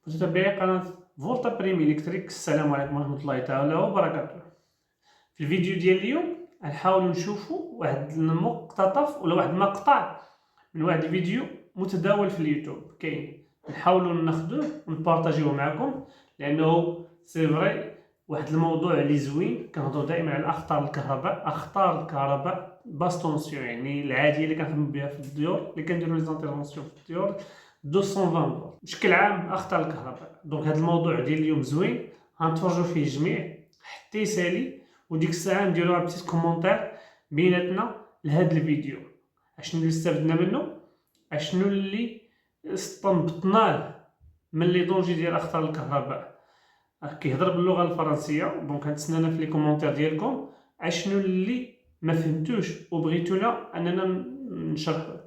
متابعي قناة فولتا بريم إلكتريك، السلام عليكم ورحمة الله تعالى وبركاته. في الفيديو ديال اليوم غنحاولوا نشوفوا واحد المقتطف ولا واحد المقطع من واحد الفيديو متداول في اليوتيوب كاين، نحاولوا ناخذوه ونبارطاجيوه معكم لانه سي فري واحد الموضوع اللي زوين. كنهضروا دائما على اخطار الكهرباء باستونسيون، يعني العاديه اللي كنخدموا بها في الديور، اللي كنديروا لي زانترفونسيون في الديور 220 فولت بشكل عام. اخطار الكهرباء، دونك هذا الموضوع ديال اليوم زوين، غنتفرجوا فيه الجميع حتى يسالي، وديك الساعه نديروها بتيت كومونتير بيناتنا لهذا الفيديو، اشنو اللي استفدنا منه، اشنو اللي استنبطناه من لي دونجي ديال اخطار الكهرباء. كيهضر باللغه الفرنسيه، دونك غنتسنانا في لي كومونتير ديالكم اشنو اللي ما فهمتوش وبغيتونا اننا نشرحوه.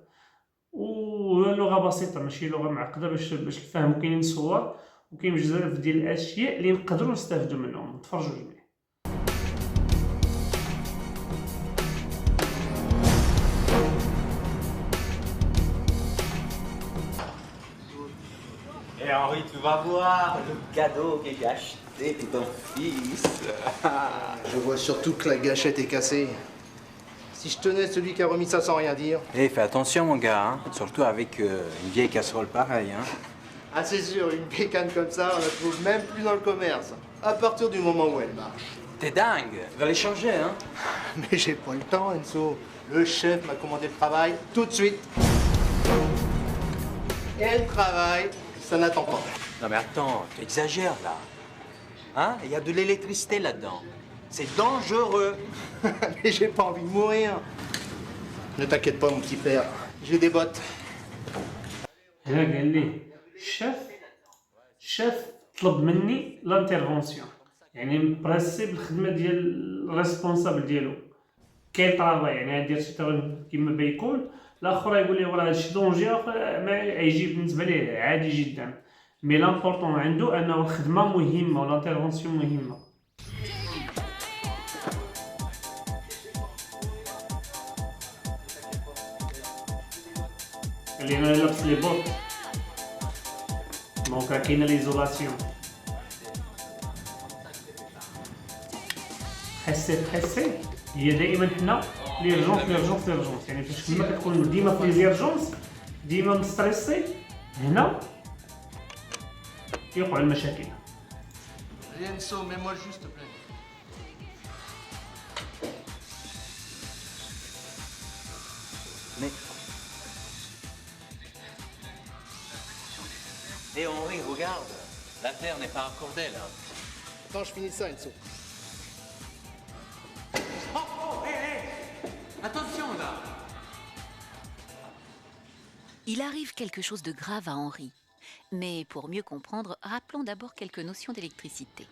ولغه بسيطه ماشي لغه معقده باش الفهم. كاينين صور وكاين بزاف ديال الاشياء اللي نقدروا نستافدوا منهم. تفرجوا جميع. Et Henri, tu vas voir le cadeau que j'ai acheté pour ton fils. Je vois surtout que la gâchette est cassée. Si je tenais celui qui a remis ça sans rien dire. Eh, fais attention mon gars, hein. Surtout avec une vieille casserole pareille. Hein. Ah c'est sûr, une bécane comme ça, on la trouve même plus dans le commerce. À partir du moment où elle marche. T'es dingue, va les changer. Hein. Mais j'ai pas le temps, Enzo. Le chef m'a commandé le travail tout de suite. Et le travail, ça n'attend pas. Non mais attends, tu exagères là. Hein? Il y a de l'électricité là-dedans. C'est dangereux. Mais j'ai pas envie de mourir. Ne t'inquiète pas mon petit père, j'ai des bottes. هنا قال لي الشاف طلب مني لانترفونسيون، يعني مبرسي بالخدمه ديال الريسبونسابل ديالو. كاين طرافا، يعني غادير شي طرف كيما بيكون، الاخر يقول لي راه هادشي دونجي، ما يجي بالنسبه ليه عادي جدا. مي لامبورطون عنده انه الخدمه مهمه والانترفونسيون مهمه. اللي انا لابس لي بوط، دونك كاينه ليزولاسيون. حسيت هي دائما حنا ليرجونس، يعني فاش كما كتكون ديما في ليرجونس، ديما مستريسي، هنا يوقعوا المشاكل. Enzo, mets-moi le juste, s'il te plaît. Mais... Et Henri, regarde, la terre n'est pas accordée là. Attends, je finis ça, Enzo. Attention là. Il arrive quelque chose de grave à Henri. Mais pour mieux comprendre, rappelons d'abord quelques notions d'électricité.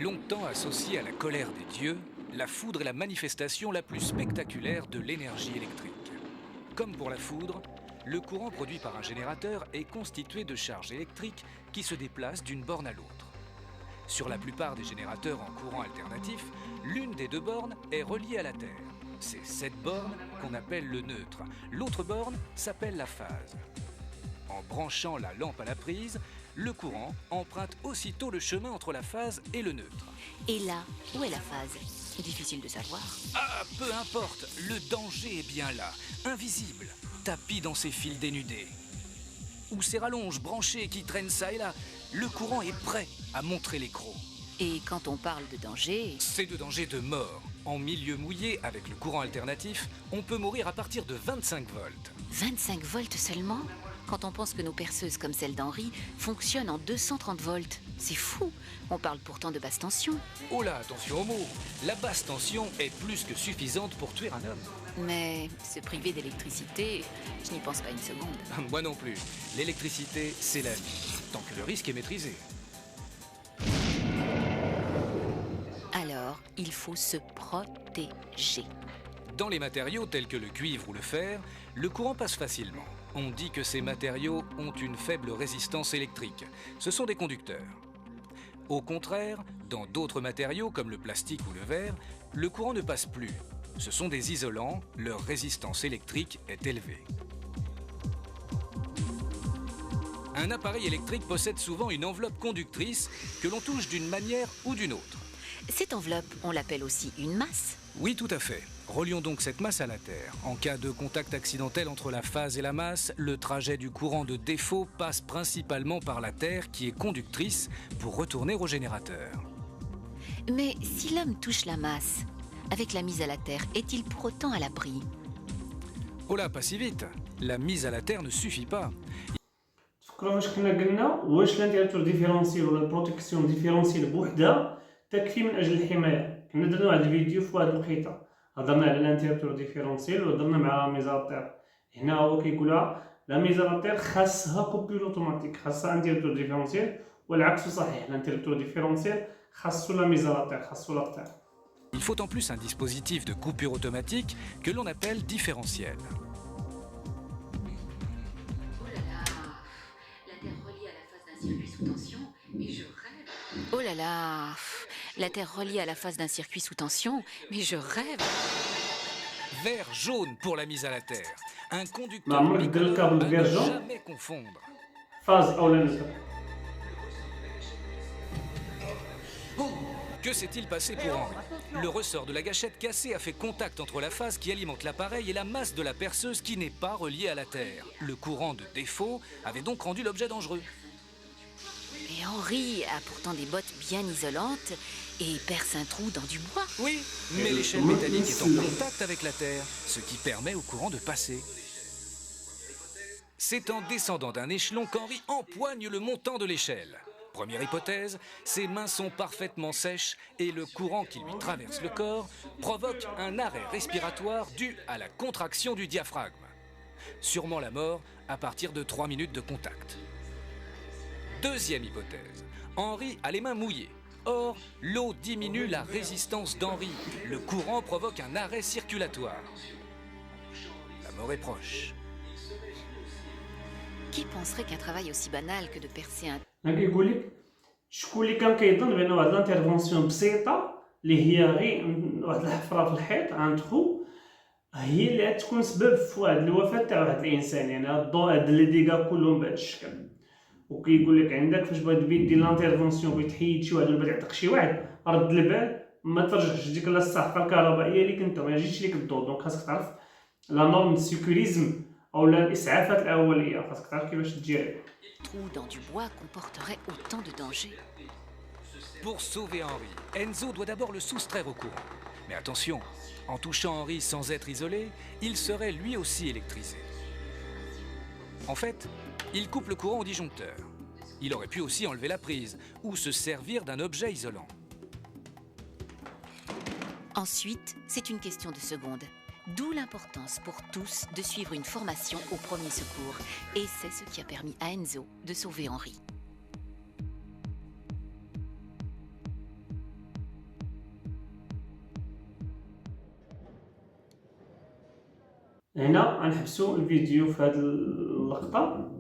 Longtemps associée à la colère des dieux, la foudre est la manifestation la plus spectaculaire de l'énergie électrique. Comme pour la foudre, le courant produit par un générateur est constitué de charges électriques qui se déplacent d'une borne à l'autre. Sur la plupart des générateurs en courant alternatif, l'une des deux bornes est reliée à la Terre. C'est cette borne qu'on appelle le neutre. L'autre borne s'appelle la phase. En branchant la lampe à la prise, le courant emprunte aussitôt le chemin entre la phase et le neutre. Et là, où est la phase? Difficile de savoir. Ah, peu importe, le danger est bien là, invisible, tapi dans ses fils dénudés. Ou ces rallonges branchées qui traînent ça et là, le courant est prêt à montrer les crocs. Et quand on parle de danger... C'est de danger de mort. En milieu mouillé, avec le courant alternatif, on peut mourir à partir de 25 volts. 25 volts seulement? Quand on pense que nos perceuses comme celle d'Henri fonctionnent en 230 volts. C'est fou. On parle pourtant de basse tension. Oh là, attention aux mots. La basse tension est plus que suffisante pour tuer un homme. Mais se priver d'électricité, je n'y pense pas une seconde. Moi non plus. L'électricité, c'est la vie, tant que le risque est maîtrisé. Alors, il faut se protéger. Dans les matériaux tels que le cuivre ou le fer, le courant passe facilement. On dit que ces matériaux ont une faible résistance électrique. Ce sont des conducteurs. Au contraire, dans d'autres matériaux comme le plastique ou le verre, le courant ne passe plus. Ce sont des isolants, leur résistance électrique est élevée. Un appareil électrique possède souvent une enveloppe conductrice que l'on touche d'une manière ou d'une autre. Cette enveloppe, on l'appelle aussi une masse. Oui, tout à fait. Relions donc cette masse à la Terre. En cas de contact accidentel entre la phase et la masse, le trajet du courant de défaut passe principalement par la Terre qui est conductrice pour retourner au générateur. Mais si l'homme touche la masse, avec la mise à la Terre, est-il pour autant à l'abri? Oh là, pas si vite. La mise à la Terre ne suffit pas. تفكروا واش كنا قلنا واش الانتيرتور ديفيرونسيل ولا البروتيكسيون ديفيرونسيل بوحدها تكفي من اجل الحمايه. كنا درنا واحد الفيديو في واحد الوقيته هضرنا على الانتيرتور ديفيرونسيل وهضرنا مع ميزاتير. هنا هو كيقولها لا ميزاتير خاصها كوبيل اوتوماتيك، خاصها انتيرتور ديفيرونسيل، والعكس صحيح، الانتيرتور ديفيرونسيل خاصو لا ميزاتير، خاصو لاكتير. Il faut en plus un dispositif de coupure automatique que l'on appelle différentiel. Oh là là, la Terre reliée à la face d'un circuit sous tension, mais je rêve. Vert jaune pour la mise à la Terre. Un conducteur Maman, le bicolore câble à vert ne jaune. jamais confondre. فاز اولا نزل. Que s'est-il passé pour Henri? Le ressort de la gâchette cassée a fait contact entre la phase qui alimente l'appareil et la masse de la perceuse qui n'est pas reliée à la Terre. Le courant de défaut avait donc rendu l'objet dangereux. Et Henri a pourtant des bottes bien isolantes et perce un trou dans du bois. Oui, mais l'échelle métallique est en contact avec la Terre, ce qui permet au courant de passer. C'est en descendant d'un échelon qu'Henri empoigne le montant de l'échelle. Première hypothèse, ses mains sont parfaitement sèches et le courant qui lui traverse le corps provoque un arrêt respiratoire dû à la contraction du diaphragme. Sûrement la mort à partir de 3 minutes de contact. Deuxième hypothèse, Henri a les mains mouillées. Or, l'eau diminue la résistance d'Henri. Le courant provoque un arrêt circulatoire. La mort est proche. Qui penserait qu'un travail aussi banal que de percer un... كيقول لك شكون اللي كان كيظن بان واحد الانترفونسيون بسيطه اللي هي غير واحد الحفره في الحيط عند خو هي اللي تكون سبب في واحد الوفاه تاع واحد الانسان. يعني هاد لي ديغا كلهم بهذا الشكل. وكيقول لك عندك فاش بغيت دير لانترفونسيون بغيت تحيد شي واحد ولا بغيت تعتق شي واحد رد البال ما ترجعش ديك الصحفه الكهربائيه اللي كنت ما يجيش ليك الضوء. دونك خاصك تعرف لا نورم سيكوريزم او الاسعافات الاوليه خاصك تعرف كيفاش تجيري. trou dans du bois comporterait autant de dangers. Pour sauver Henri, Enzo doit d'abord le soustraire au courant. Mais attention, en touchant Henri sans être isolé, il serait lui aussi électrisé. En fait, il coupe le courant au disjoncteur. Il aurait pu aussi enlever la prise ou se servir d'un objet isolant. Ensuite, c'est une question de secondes. D'où l'importance pour tous de suivre une formation au premier secours. Et c'est ce qui a permis à Enzo de sauver Henri. هنا غنحبسوا الفيديو في هذه اللقطه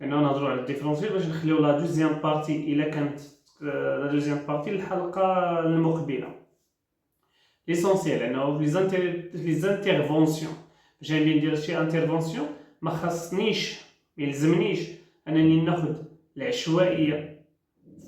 لانه نهضروا على الديفرونسيال باش نخليو لا دوزيام بارتي الا كانت لا دوزيام بارتي الحلقه المقبله. ليسونسيال انه لي زانترفونسيون باش غادي ندير شي انترفونسيون ما خاصنيش ما يلزمنيش انني ناخذ العشوائيه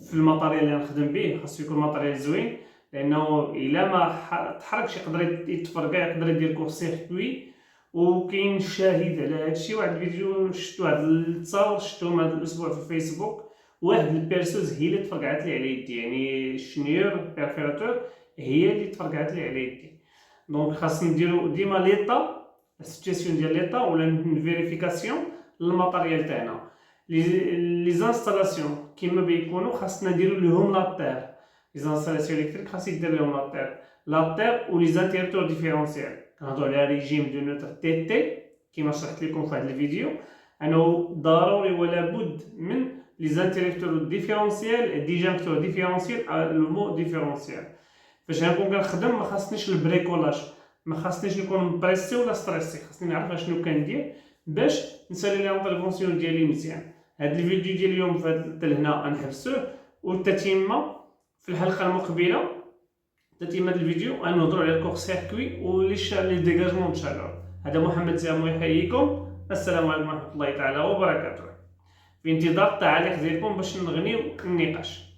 في الماتيريال اللي نخدم به. خاصو يكون ماتيريال زوين لانه الا ما تحركش يقدر يتفرقع يقدر يدير كور سيركوي. وكاين شاهد على هادشي واحد الفيديو شفتو واحد التصاور شفتهم هذا الاسبوع في الفيسبوك واحد البيرسوز هي اللي تفرقعت لي على يدي. يعني شنيور بيرفيراتور هي اللي تفرقعت لي على يدي. دونك خاص نديرو ديما ليطا السيتواسيون ديال ليطا ولا فيريفيكاسيون للماتيريال تاعنا. لي زانستالاسيون كيما بيكونوا خاصنا نديرو لهم لابير. لي زانستالاسيون الكتريك خاص يدير لهم لابير ولي زانتيرتور ديفيرونسيال. كنهضروا على ريجيم دو نوتر تي تي كيما شرحت لكم في هذا الفيديو انه ضروري ولا بد من لي زانتيرتور ديفيرونسيال ديجانكتور ديفيرونسيال لو مو ديفيرونسيال. فاش غنكون كنخدم ما خاصنيش البريكولاج ما خاصنيش نكون مبريسي ولا ستريسي. خاصني نعرف اشنو كندير باش نسالي لانترفونسيون ديالي مزيان. هذا الفيديو ديال اليوم في هذا هنا غنحبسوه والتتمه في الحلقه المقبله. تتمه الفيديو غنهضروا على الكور سيركوي ولي ديغاجمون دو شالور. هذا محمد زامو يحييكم. السلام عليكم ورحمه الله تعالى وبركاته. في انتظار التعاليق ديالكم باش نغنيو النقاش.